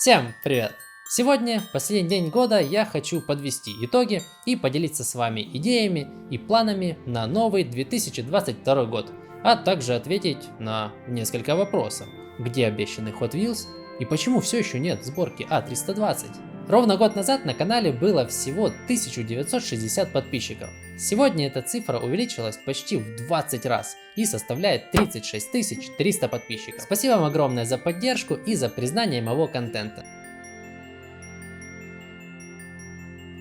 Всем привет! Сегодня, в последний день года, я хочу подвести итоги и поделиться с вами идеями и планами на новый 2022 год, а также ответить на несколько вопросов. Где обещанный Hot Wheels и почему все еще нет сборки А320? Ровно год назад на канале было всего 1960 подписчиков. Сегодня эта цифра увеличилась почти в 20 раз и составляет 36 300 подписчиков. Спасибо вам огромное за поддержку и за признание моего контента.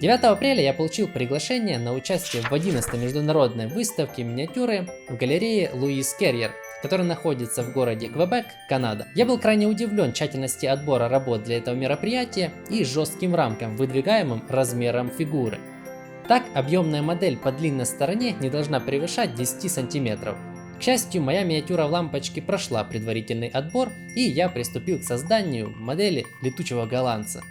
9 апреля я получил приглашение на участие в 11-й международной выставке миниатюры в галерее Луис Керриер, которая находится в городе Квебек, Канада. Я был крайне удивлен тщательности отбора работ для этого мероприятия и жестким рамкам, выдвигаемым размером фигуры. Так, объемная модель по длинной стороне не должна превышать 10 сантиметров. К счастью, моя миниатюра в лампочке прошла предварительный отбор, и я приступил к созданию модели летучего голландца.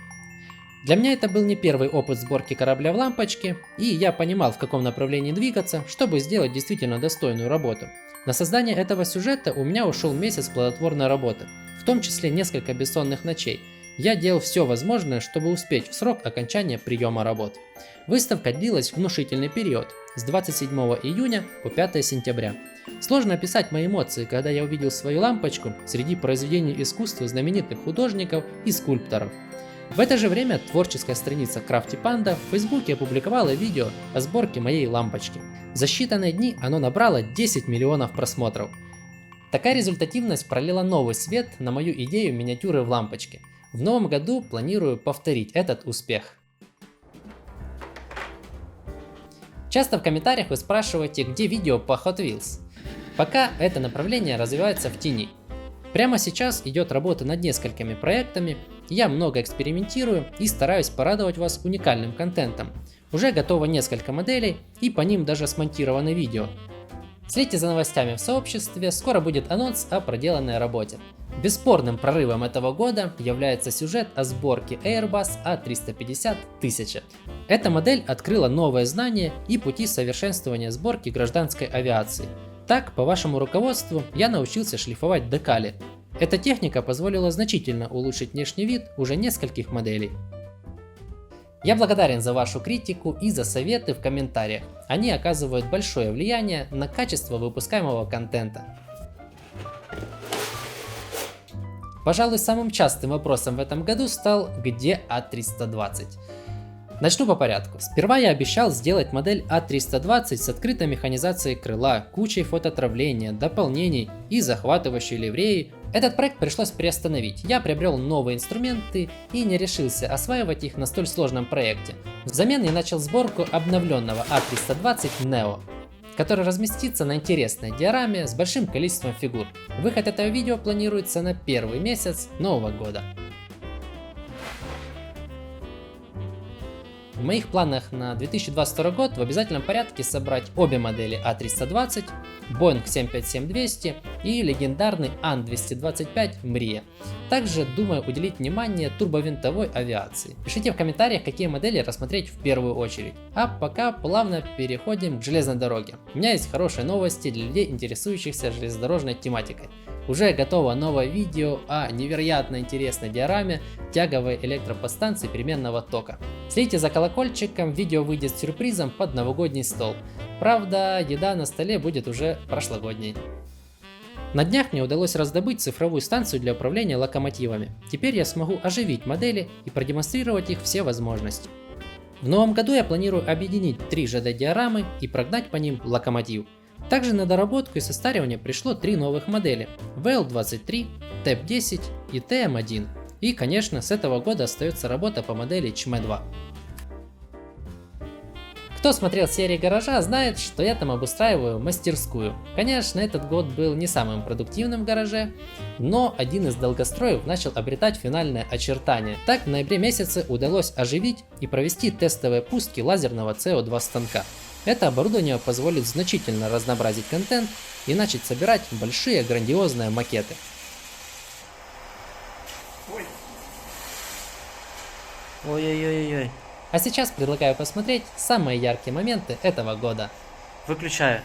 Для меня это был не первый опыт сборки корабля в лампочке, и я понимал, в каком направлении двигаться, чтобы сделать действительно достойную работу. На создание этого сюжета у меня ушел месяц плодотворной работы, в том числе несколько бессонных ночей. Я делал все возможное, чтобы успеть в срок окончания приема работ. Выставка длилась внушительный период, с 27 июня по 5 сентября. Сложно описать мои эмоции, когда я увидел свою лампочку среди произведений искусства знаменитых художников и скульпторов. В это же время творческая страница Crafty Panda в Фейсбуке опубликовала видео о сборке моей лампочки. За считанные дни оно набрало 10 миллионов просмотров. Такая результативность пролила новый свет на мою идею миниатюры в лампочке. В новом году планирую повторить этот успех. Часто в комментариях вы спрашиваете, где видео по Hot Wheels. Пока это направление развивается в тени. Прямо сейчас идет работа над несколькими проектами, я много экспериментирую и стараюсь порадовать вас уникальным контентом. Уже готово несколько моделей и по ним даже смонтированы видео. Следите за новостями в сообществе, скоро будет анонс о проделанной работе. Бесспорным прорывом этого года является сюжет о сборке Airbus A350-1000. Эта модель открыла новые знания и пути совершенствования сборки гражданской авиации. Так, по вашему руководству, я научился шлифовать декали. Эта техника позволила значительно улучшить внешний вид уже нескольких моделей. Я благодарен за вашу критику и за советы в комментариях. Они оказывают большое влияние на качество выпускаемого контента. Пожалуй, самым частым вопросом в этом году стал «Где А320?». Начну по порядку. Сперва я обещал сделать модель А320 с открытой механизацией крыла, кучей фототравления, дополнений и захватывающей ливреей. Этот проект пришлось приостановить. Я приобрел новые инструменты и не решился осваивать их на столь сложном проекте. Взамен я начал сборку обновленного А320 Neo, который разместится на интересной диораме с большим количеством фигур. Выход этого видео планируется на первый месяц Нового года. В моих планах на 2022 год в обязательном порядке собрать обе модели А320, Boeing 757-200 и легендарный Ан-225 Mriya. Также думаю уделить внимание турбовинтовой авиации. Пишите в комментариях, какие модели рассмотреть в первую очередь. А пока плавно переходим к железной дороге. У меня есть хорошие новости для людей, интересующихся железнодорожной тематикой. Уже готово новое видео о невероятно интересной диораме тяговой электроподстанции переменного тока. Следите за колокольчиком, видео выйдет с сюрпризом под новогодний стол. Правда, еда на столе будет уже прошлогодней. На днях мне удалось раздобыть цифровую станцию для управления локомотивами. Теперь я смогу оживить модели и продемонстрировать их все возможности. В новом году я планирую объединить 3 ЖД-диорамы и прогнать по ним локомотив. Также на доработку и состаривание пришло 3 новых модели – VL23, TEP10 и TM1. И, конечно, с этого года остается работа по модели CHME-2. Кто смотрел серии гаража, знает, что я там обустраиваю мастерскую. Конечно, этот год был не самым продуктивным в гараже, но один из долгостроев начал обретать финальное очертание. Так, в ноябре месяце удалось оживить и провести тестовые пустки лазерного CO2 станка. Это оборудование позволит значительно разнообразить контент и начать собирать большие грандиозные макеты. Ой-ой-ой-ой. А сейчас предлагаю посмотреть самые яркие моменты этого года. Выключаю.